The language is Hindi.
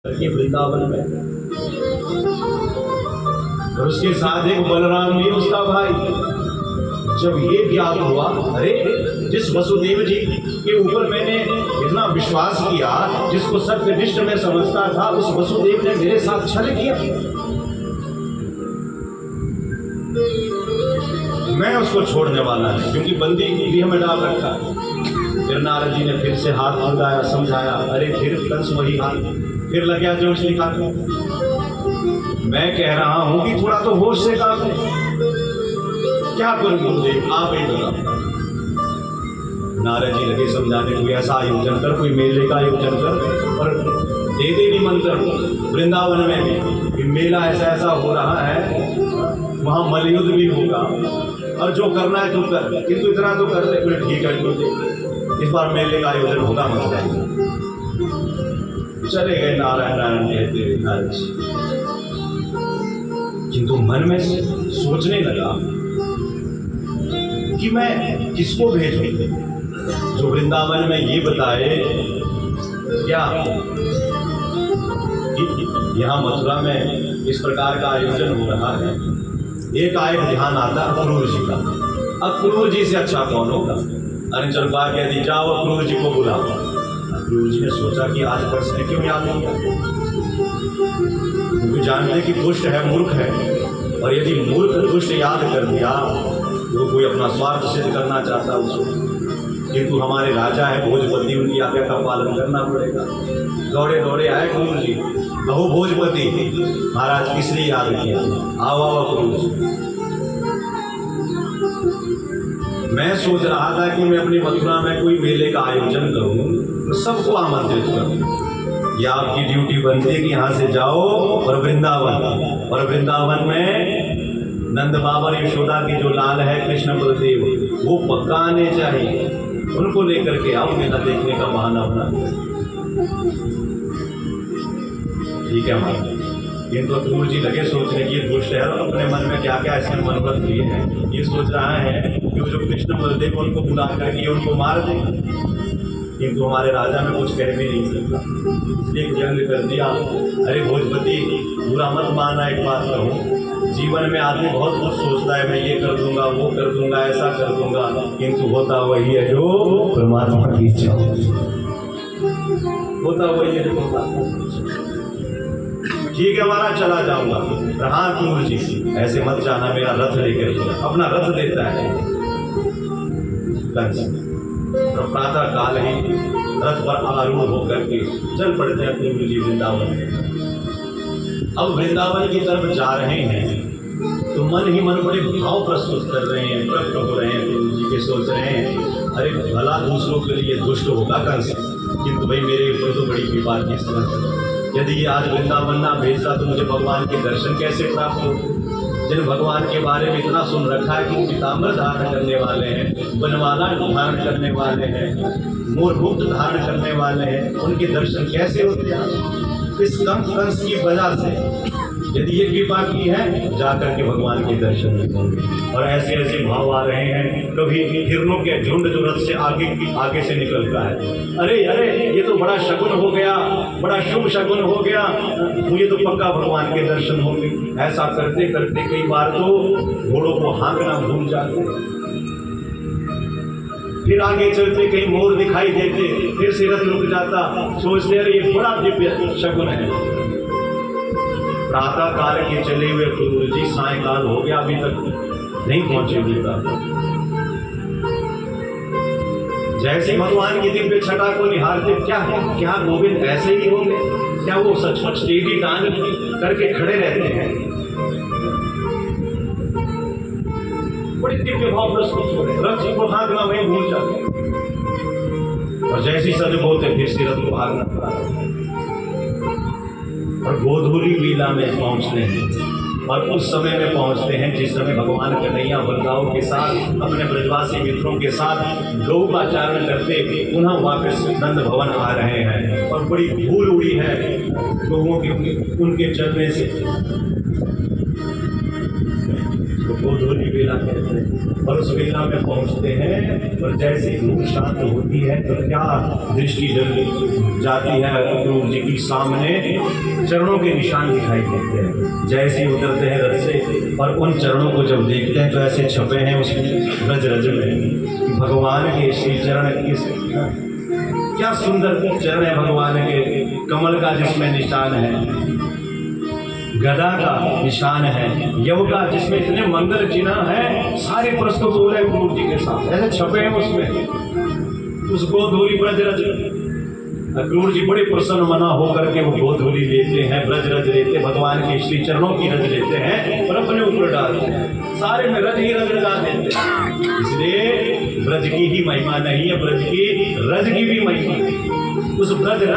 के वृंदावन में, और उसके साथ एक बलराम भी उसका भाई। जब ये ज्ञात हुआ, अरे जिस वसुदेव जी के ऊपर मैंने इतना विश्वास किया, जिसको सत्यनिष्ठ में समझता था, उस वसुदेव ने मेरे साथ छल किया। मैं उसको छोड़ने वाला नहीं, क्योंकि बंदी गृह में डाल रखा। फिर नारद जी ने फिर से हाथ लगाया, समझाया। अरे फिर कंस वही हाथ, फिर लग गया जोश निकालने। मैं कह रहा हूं कि थोड़ा तो होश से काम ले। क्या करूं गुरुदेव, आप ही बताओ। नारद जी लगे समझाने, कोई ऐसा आयोजन कर, कोई मेले का आयोजन कर, और दे दे निमंत्रण वृंदावन में भी कि मेला ऐसा ऐसा हो रहा है, वहां मलयुद्ध भी होगा, और जो करना है तू कर, किंतु इतना तो कर ले। बोले ठीक है गुरुदेव, इस बार मेले का आयोजन होगा मतलब। चले गए नारायण नारायण कहते नारद जी, किंतु मन में सोचने लगा कि मैं किसको भेजूं जो वृंदावन में ये बताए क्या कि यहाँ मथुरा में इस प्रकार का आयोजन हो रहा है। एक ध्यान आता अक्रूर जी का। अक्रूर जी से अच्छा कौन होगा? अरे चल बात कह दी, जाओ अक्रूर जी को बुलाओ। अक्रूर जी ने सोचा कि आज वर्ष ने क्यों याद किया, क्योंकि जानते कि दुष्ट है, मूर्ख है, और यदि मूर्ख दुष्ट याद कर दिया तो कोई अपना स्वार्थ सिद्ध करना चाहता उसको। किंतु हमारे राजा है भोजपति, उनकी आज्ञा का पालन करना पड़ेगा। दौड़े दौड़े आए गुरु जी, कहो भोजपति महाराज किसने याद किया, आओ आओ गुरु जी। मैं सोच रहा था कि मैं अपनी मथुरा में कोई मेले का आयोजन करूं तो सबको आमंत्रित करूं। ये आपकी ड्यूटी बनती है कि यहाँ से जाओ और वृंदावन में नंद बाबा यशोदा के जो लाल है कृष्ण बलदेव, वो पक्का आने चाहिए। उनको लेकर के आओ, मेला देखने का बहाना बना। ठीक है हमारा। किंतु अक्रूर जी लगे सोचने की दुष्ट है, और अपने मन में क्या क्या इसने मनोरथ लिए हैं। ये सोच रहा है कि जो कृष्ण बलदेव उनको बुला करके उनको मार दे, किंतु हमारे राजा में कुछ कह भी नहीं सकता, इसलिए व्यंग कर दिया। अरे भोजपति बुरा मत माना, एक बात कहूँ, जीवन में आदमी बहुत कुछ सोचता है, मैं ये कर दूंगा, वो कर दूंगा, ऐसा कर दूंगा, किंतु होता वही है जो परमात्मा की इच्छा होता वही है जो परमात्मा। ठीक है हमारा, चला जाऊंगा। हाँ गुरु जी ऐसे मत जाना, मेरा रथ लेकर, अपना रथ देता है कंस। तो प्रातः काल ही रथ पर आरूढ़ होकर के चल पड़ते हैं गुरु जी वृंदावन में। अब वृंदावन की तरफ जा रहे हैं तो मन ही मन बड़े भाव प्रस्तुत कर रहे हैं, प्रकट हो रहे हैं गुरु जी के। सोच रहे हैं अरे भला दूसरों के लिए दुष्ट होगा कंस, किंतु भाई मेरे ऊपर तो बड़ी कृपा की स्थिति। यदि ये आज वृंदावन ना भेजता तो मुझे भगवान के दर्शन कैसे प्राप्त हो। जिन भगवान के बारे में इतना सुन रखा है कि वो पीताम्बर धारण करने वाले हैं, बनवाला धारण करने वाले हैं, मोरमुक्त धारण करने वाले हैं, उनके दर्शन कैसे होते हैं? इस कंस की वजह से यदि ये कृपा की है, जाकर के भगवान के दर्शन नहीं होंगे। और ऐसे ऐसे भाव आ रहे हैं, कभी हिरणों के झुंड जो रथ से आगे से निकलता है, अरे अरे ये तो बड़ा शगुन हो गया, बड़ा शुभ शगुन हो गया, मुझे तो पक्का भगवान के दर्शन होंगे। ऐसा करते करते कई बार तो घोड़ों को हाँकना भूल जाते, फिर आगे चलते कहीं मोर दिखाई देते, फिर से रथ रुक जाता, सोचते अरे ये बड़ा दिव्य शगुन है। प्रातः काल के चले हुए गुरु जी सायकाल हो गया, अभी तक नहीं पहुंचे गीता। जैसे भगवान की दिव्य छटा को निहारते, क्या गोविंद ऐसे ही होंगे? क्या वो सचमुच टेढ़ी टांग करके खड़े रहते हैं? बड़ी दिव्य भाव प्रस्तुत हो रहे, रथ जी को भागना वही भूल जाते, और जैसी सज बोलते फिर से रथ को भागना पड़ा। और गोधूली लीला में पहुंचते हैं, और उस समय में पहुंचते हैं जिस समय भगवान कन्हैया बलदाओं के साथ अपने ब्रजवासी मित्रों के साथ गौ का चारण करते पुनः वापस नंद भवन आ रहे हैं। और बड़ी धूल उड़ी है गौओं की उनके चलने से। तो गोधूली बेला कहते हैं। और उस बेला में पहुंचते हैं और जैसे धूप शांत होती है तो क्या दृष्टि जाती है अक्रूर जी की सामने चरणों के निशान दिखाई देते हैं। जैसे ही उतरते हैं रथ से और उन चरणों को जब देखते हैं तो ऐसे छपे हैं उस रज रज में भगवान के श्री चरण किस क्या सुंदर चरण है भगवान के, कमल का जिसमें निशान है, गदा का निशान है, यव का जिसमें इतने मंगल चिन्ह है, सारे प्रस्तुत हो रहे गुरु जी के साथ ऐसे छपे हैं उसमें। उस गोधूली ब्रज रज अक्रूर जी बड़े प्रसन्न मना होकर के वो गोधूली लेते हैं, ब्रज रज लेते, भगवान के श्री चरणों की रज लेते हैं और अपने ऊपर डालते हैं। सारे में रज ही रज लगा देते हैं। इसलिए ब्रज की ही महिमा नहीं है, ब्रज की रज की भी महिमा है। उस ब्रज रज